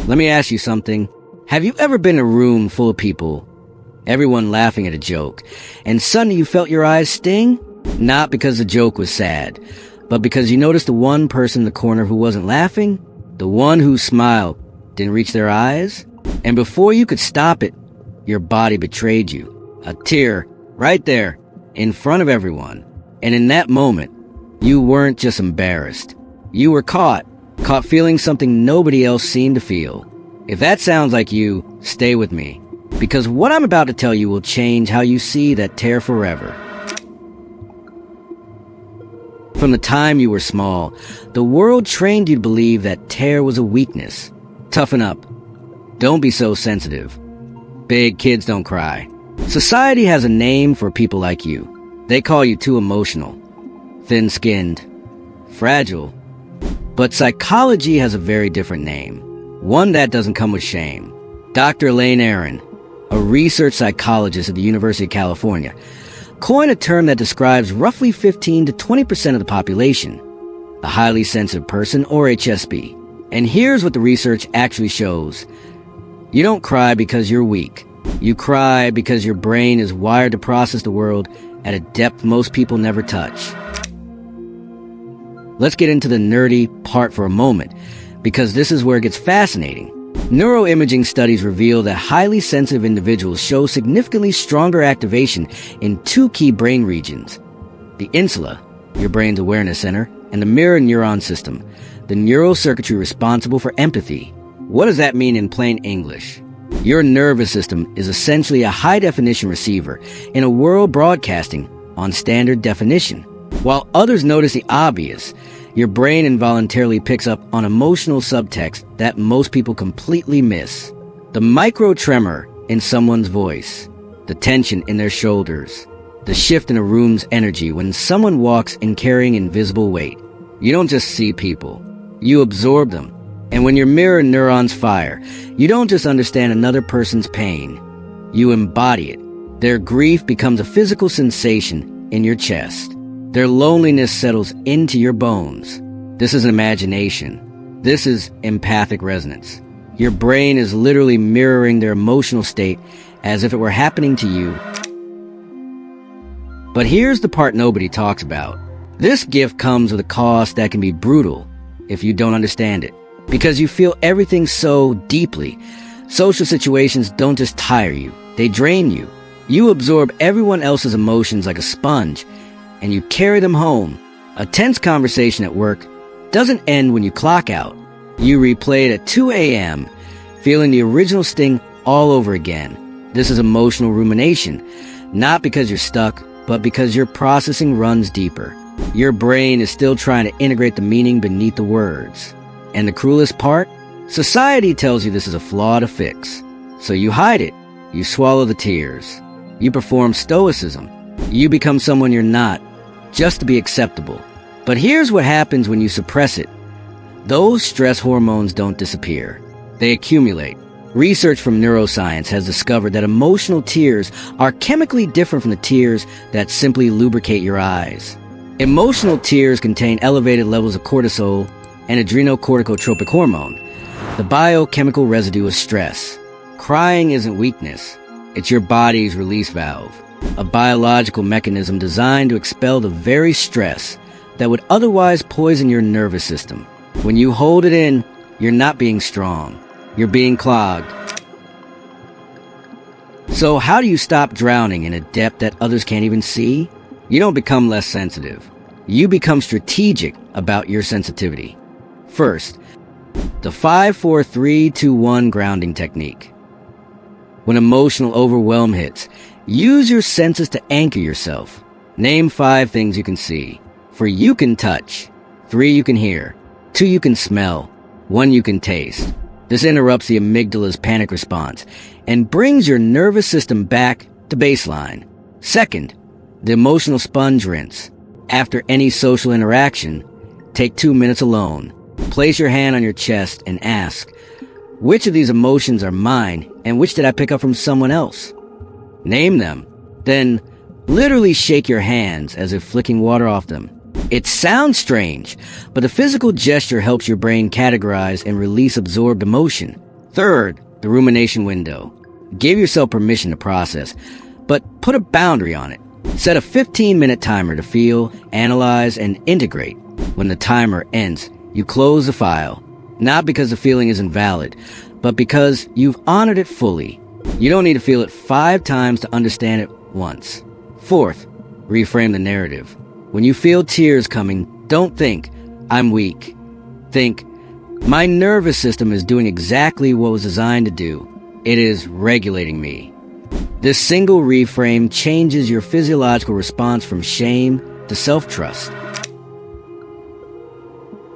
Let me ask you something. Have you ever been in a room full of people, everyone laughing at a joke, and suddenly you felt your eyes sting? Not because the joke was sad, but because you noticed the one person in the corner who wasn't laughing, the one whose smile didn't reach their eyes, and before you could stop it, your body betrayed you. A tear right there in front of everyone. And in that moment, you weren't just embarrassed. You were caught feeling something nobody else seemed to feel. If that sounds like you, stay with me, because what I'm about to tell you will change how you see that tear forever. From the time you were small, the world trained you to believe that tear was a weakness. Toughen up. Don't be so sensitive. Big kids don't cry. Society has a name for people like you. They call you too emotional, thin-skinned, fragile. But psychology has a very different name, one that doesn't come with shame. Dr. Elaine Aron, a research psychologist at the University of California, coined a term that describes roughly 15 to 20% of the population, a highly sensitive person, or HSP. And here's what the research actually shows. You don't cry because you're weak. You cry because your brain is wired to process the world at a depth most people never touch. Let's get into the nerdy part for a moment, because this is where it gets fascinating. Neuroimaging studies reveal that highly sensitive individuals show significantly stronger activation in two key brain regions: the insula, your brain's awareness center, and the mirror neuron system, the neural circuitry responsible for empathy. What does that mean in plain English? Your nervous system is essentially a high-definition receiver in a world broadcasting on standard definition. While others notice the obvious, your brain involuntarily picks up on emotional subtext that most people completely miss. The micro tremor in someone's voice, the tension in their shoulders, the shift in a room's energy when someone walks in carrying invisible weight. You don't just see people, you absorb them. And when your mirror neurons fire, you don't just understand another person's pain, you embody it. Their grief becomes a physical sensation in your chest. Their loneliness settles into your bones. This is imagination. This is empathic resonance. Your brain is literally mirroring their emotional state as if it were happening to you. But here's the part nobody talks about. This gift comes with a cost that can be brutal if you don't understand it, because you feel everything so deeply. Social situations don't just tire you, they drain you. You absorb everyone else's emotions like a sponge, and you carry them home. A tense conversation at work doesn't end when you clock out. You replay it at 2 a.m., feeling the original sting all over again. This is emotional rumination, not because you're stuck, but because your processing runs deeper. Your brain is still trying to integrate the meaning beneath the words. And the cruelest part? Society tells you this is a flaw to fix. So you hide it. You swallow the tears. You perform stoicism. You become someone you're not, just to be acceptable. But here's what happens when you suppress it. Those stress hormones don't disappear. They accumulate. Research from neuroscience has discovered that emotional tears are chemically different from the tears that simply lubricate your eyes. Emotional tears contain elevated levels of cortisol and adrenocorticotropic hormone, the biochemical residue of stress. Crying isn't weakness. It's your body's release valve, a biological mechanism designed to expel the very stress that would otherwise poison your nervous system. When you hold it in, you're not being strong. You're being clogged. So how do you stop drowning in a depth that others can't even see? You don't become less sensitive. You become strategic about your sensitivity. First, the 5-4-3-2-1 grounding technique. When emotional overwhelm hits, use your senses to anchor yourself. Name 5 things you can see. 4 you can touch. 3 you can hear. 2 you can smell. 1 you can taste. This interrupts the amygdala's panic response and brings your nervous system back to baseline. Second, the emotional sponge rinse. After any social interaction, take 2 minutes alone. Place your hand on your chest and ask, which of these emotions are mine and which did I pick up from someone else? Name them. Then literally shake your hands as if flicking water off them. It sounds strange, but the physical gesture helps your brain categorize and release absorbed emotion. Third, the rumination window. Give yourself permission to process, but put a boundary on it. Set a 15-minute timer to feel, analyze, and integrate. When the timer ends, you close the file, not because the feeling is invalid, but because you've honored it fully. You don't need to feel it 5 times to understand it once. Fourth, reframe the narrative. When you feel tears coming, don't think, I'm weak. Think, my nervous system is doing exactly what it was designed to do. It is regulating me. This single reframe changes your physiological response from shame to self-trust.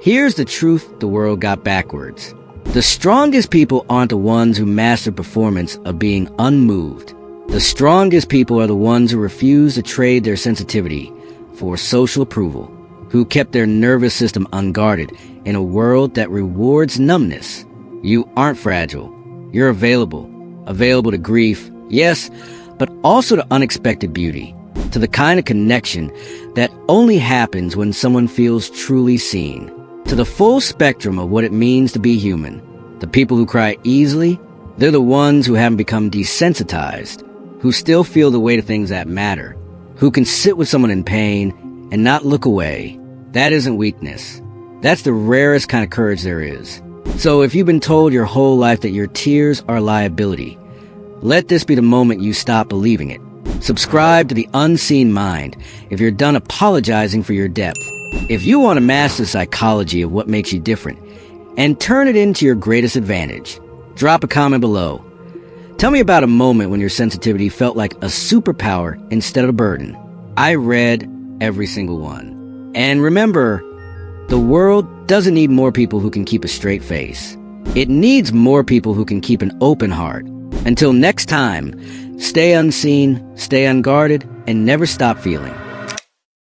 Here's the truth the world got backwards. The strongest people aren't the ones who master performance of being unmoved. The strongest people are the ones who refuse to trade their sensitivity for social approval, who kept their nervous system unguarded in a world that rewards numbness. You aren't fragile. You're available to grief, yes, but also to unexpected beauty, to the kind of connection that only happens when someone feels truly seen, to the full spectrum of what it means to be human. The people who cry easily, they're the ones who haven't become desensitized, who still feel the weight of things that matter, who can sit with someone in pain and not look away. That isn't weakness. That's the rarest kind of courage there is. So if you've been told your whole life that your tears are a liability, let this be the moment you stop believing it. Subscribe to the Unseen Mind if you're done apologizing for your depth. If you want to master the psychology of what makes you different and turn it into your greatest advantage, drop a comment below. Tell me about a moment when your sensitivity felt like a superpower instead of a burden. I read every single one. And remember, the world doesn't need more people who can keep a straight face. It needs more people who can keep an open heart. Until next time, stay unseen, stay unguarded, and never stop feeling.